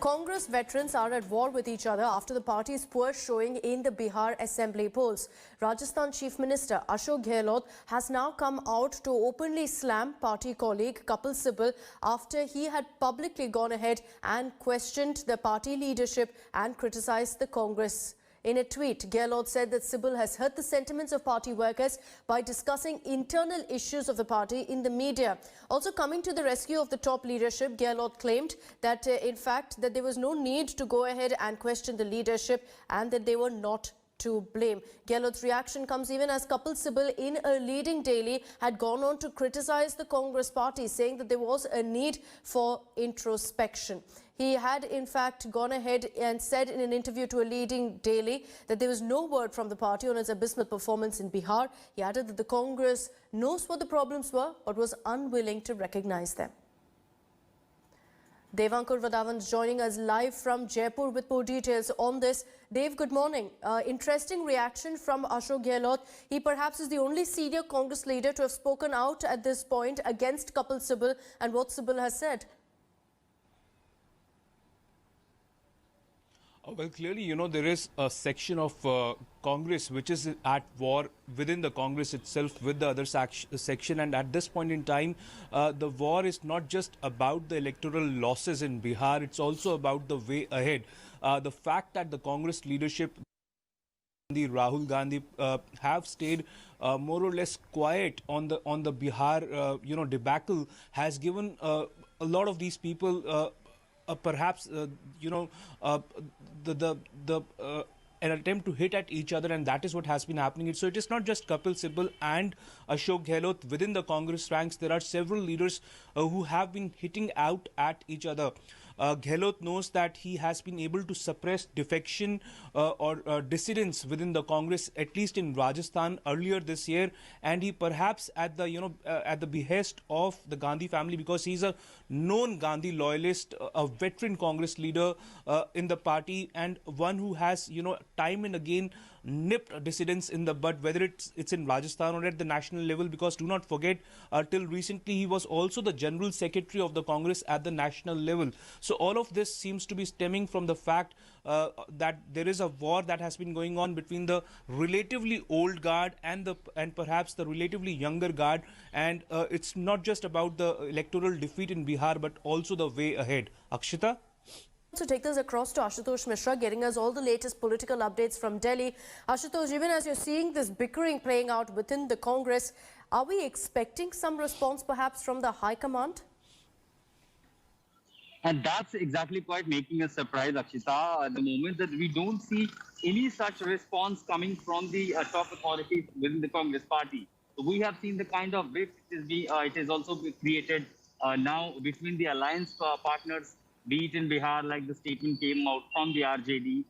Congress veterans are at war with each other after the party's poor showing in the Bihar Assembly polls. Rajasthan Chief Minister Ashok Gehlot has now come out to openly slam party colleague Kapil Sibal after he had publicly gone ahead and questioned the party leadership and criticized the Congress. In a tweet, Gehlot said that Sibal has hurt the sentiments of party workers by discussing internal issues of the party in the media. Also coming to the rescue of the top leadership, Gehlot claimed that in fact that there was no need to go ahead and question the leadership and that they were not to blame. Gehlot's reaction comes even as Kapil Sibal in a leading daily had gone on to criticize the Congress party, saying that there was a need for introspection. He had in fact gone ahead and said in an interview to a leading daily that there was no word from the party on its abysmal performance in Bihar. He added that the Congress knows what the problems were but was unwilling to recognize them. Devankur Vadavan is joining us live from Jaipur with more details on this. Dev, good morning. Interesting reaction from Ashok Gehlot. He perhaps is the only senior Congress leader to have spoken out at this point against Kapil Sibal and what Sibal has said. Well, clearly, there is a section of Congress which is at war within the Congress itself with the other section. And at this point in time, the war is not just about the electoral losses in Bihar. It's also about the way ahead. The fact that the Congress leadership, Rahul Gandhi, have stayed more or less quiet on the Bihar, debacle has given a lot of these people perhaps an attempt to hit at each other, and that is what has been happening. So it is not just Kapil Sibal and Ashok Gehlot within the Congress ranks. There are several leaders who have been hitting out at each other. Gehlot knows that he has been able to suppress defection or dissidents within the Congress, at least in Rajasthan earlier this year, and he perhaps at the at the behest of the Gandhi family, because he's a known Gandhi loyalist, a veteran Congress leader in the party, and one who has time and again nipped dissidents in the bud, whether it's in Rajasthan or at the national level, because do not forget, till recently he was also the General Secretary of the Congress at the national level. So all of this seems to be stemming from the fact that there is a war that has been going on between the relatively old guard and perhaps the relatively younger guard, and it's not just about the electoral defeat in Bihar but also the way ahead. Akshita? To take this across to Ashutosh Mishra, getting us all the latest political updates from Delhi. Ashutosh, even as you're seeing this bickering playing out within the Congress, are we expecting some response perhaps from the High Command? And that's exactly quite making a surprise, Akshita, at the moment that we don't see any such response coming from the top authorities within the Congress party. So we have seen the kind of rift it is also created now between the alliance partners, be it in Bihar, like the statement came out from the RJD.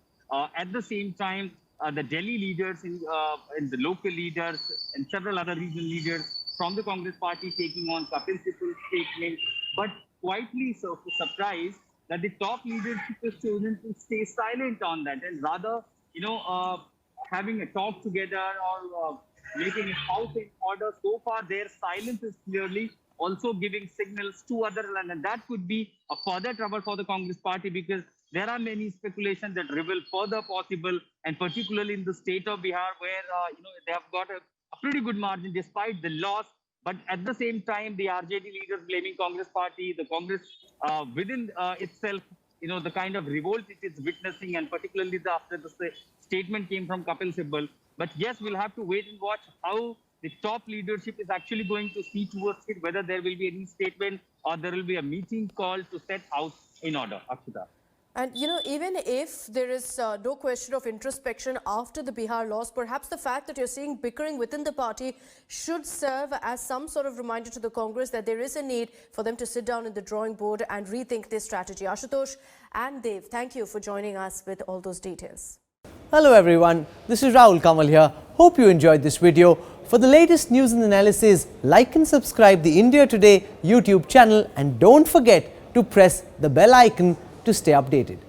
At the same time, the Delhi leaders and the local leaders and several other regional leaders from the Congress party taking on Kapil Sibal's statement, but quietly surprised that the top leadership is chosen to stay silent on that and rather, having a talk together or making a house in order. So far, their silence is clearly also giving signals to other land, and that could be a further trouble for the Congress party, because there are many speculations that reveal further possible, and particularly in the state of Bihar, where they have got a pretty good margin despite the loss. But at the same time, the RJD leaders blaming Congress party, the Congress within itself, the kind of revolt it is witnessing, and particularly after the statement came from Kapil Sibal. But yes, we'll have to wait and watch how the top leadership is actually going to see towards it, whether there will be any statement or there will be a meeting called to set house in order. Akshita. And, even if there is no question of introspection after the Bihar loss, perhaps the fact that you're seeing bickering within the party should serve as some sort of reminder to the Congress that there is a need for them to sit down in the drawing board and rethink their strategy. Ashutosh and Dev, thank you for joining us with all those details. Hello everyone, this is Rahul Kamal here. Hope you enjoyed this video. For the latest news and analysis, like and subscribe the India Today YouTube channel, and don't forget to press the bell icon to stay updated.